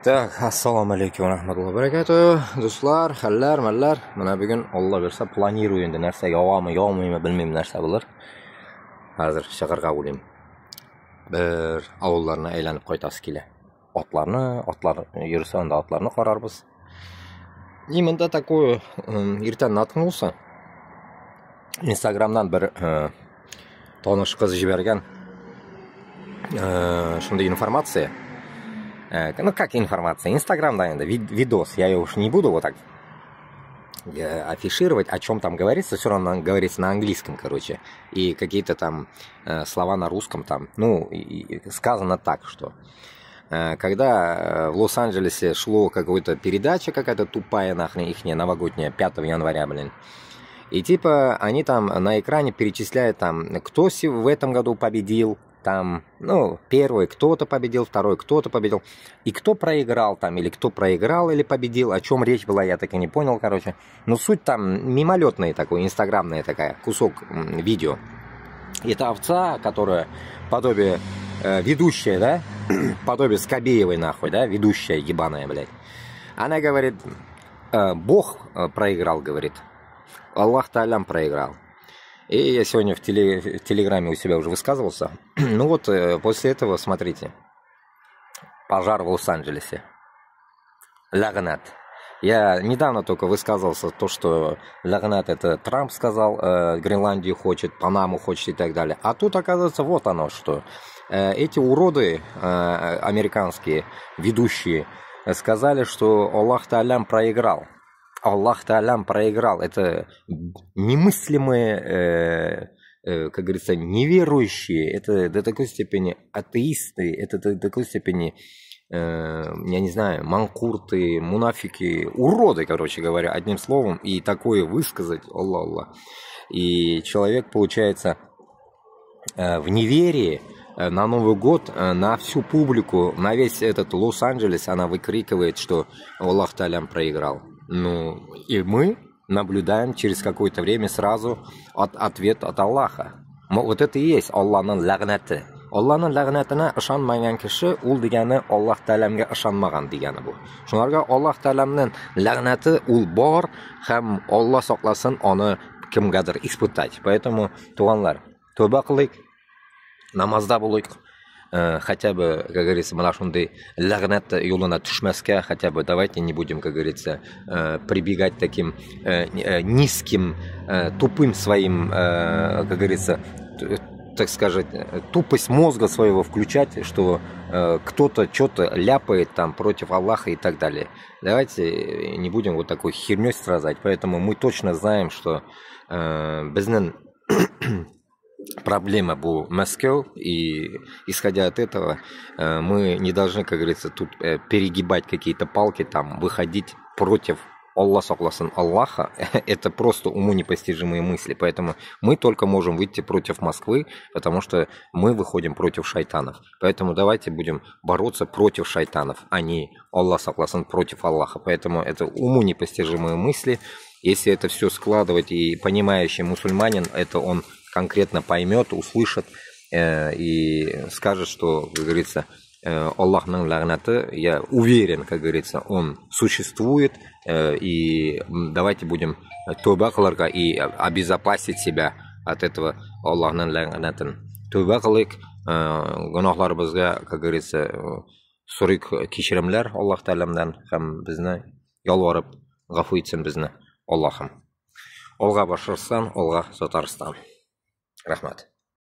Так, assalomu alaykum va rahmatullohi va barakatuh. Do'stlar, hallar, mallar. Mana bugun Alloh bersa planiruy endi narsa yog'ami, yo'qmi bilmayman narsa bo'lar. Hozir shaqirqa bo'layim. Bir avullarni aylanib qaytasi kela. Otlar yursa unda otlarni qararmiz. Именно такое ertan natkнулся. Instagramdan bir tanish qiz jibergan shunday informatsiya. Ну, как информация? Инстаграм, да, видос. Я уж не буду вот так афишировать, о чем там говорится. Все равно говорится на английском, короче. И какие-то там слова на русском там. Ну, сказано так, что когда в Лос-Анджелесе шло какая-то передача, какая-то тупая нахрен ихняя новогодняя, 5 января, блин. И типа они там на экране перечисляют там, кто в этом году победил. Там, ну, первый кто-то победил, второй кто-то победил. И кто проиграл там, или кто проиграл, или победил, о чем речь была, я так и не понял, короче. Но суть там мимолетная такой, инстаграмная такая, кусок видео. Это овца, которая подобие ведущая, да, подобие Скобеевой нахуй, да, ведущая ебаная, блядь. Она говорит, Бог проиграл, говорит, Аллах Та'алям проиграл. И я сегодня в Телеграме у себя уже высказывался. Ну вот, после этого, смотрите. Пожар в Лос-Анджелесе. Лагнат. Я недавно только высказывался то, что лагнат это Трамп сказал, Гренландию хочет, Панаму хочет и так далее. А тут, оказывается, вот оно что. Эти уроды американские, ведущие, сказали, что Аллах Та'алям проиграл. Аллах Та'алям проиграл. Это немыслимые, как говорится, неверующие. Это до такой степени атеисты. Это до такой степени, я не знаю, манкурты, мунафики, уроды, короче говоря, одним словом. И такое высказать, Аллах. И человек, получается, в неверии на Новый год, на всю публику, на весь этот Лос-Анджелес, она выкрикивает, что Аллах Та'алям проиграл. Ну, и мы наблюдаем через какое-то время сразу ответ от Аллаха. Вот это и есть Аллахның лағнаты. Аллахның лағнатына ышанмаган кеше, ул дигәне Аллах Та'аламга ышанмаган дигәне бу. Шунларга Аллах Та'аламның лағнаты ул бар, һәм Аллах сакласын аны кемгәдер испытать. Поэтому, туганлар, тәүбә кылыйк, намазда булыйк. Хотя бы, как говорится, мы нашунды лагнат юлана тушмаска, хотя бы давайте не будем, как говорится, прибегать таким низким, тупым своим, как говорится, так сказать, тупость мозга своего включать, что кто-то что-то ляпает там против Аллаха и так далее. Давайте не будем вот такой херней страдать, поэтому мы точно знаем, что безнен проблема была Москва, и исходя от этого мы не должны, как говорится, тут перегибать какие-то палки, там, выходить против Аллаха. Это просто уму непостижимые мысли, поэтому мы только можем выйти против Москвы, потому что мы выходим против шайтанов. Поэтому давайте будем бороться против шайтанов, а не Аллах против Аллаха. Поэтому это уму непостижимые мысли. Если это все складывать, и понимающий мусульманин, это он конкретно поймет, услышит и скажет, что, как говорится, Аллахның лағнаты, я уверен, как говорится, он существует, и давайте будем тәубә кылырга и обезопасить себя от этого Аллахның лағнатын. Тәубә кылыйк, гөнаһларыбызга, как говорится, сорыйк кичеремләр Аллах Та'аламдан, һәм безне ялварып гафу итсен безне Аллахым. Алга башырсан, алга сатарстан. Рахмат.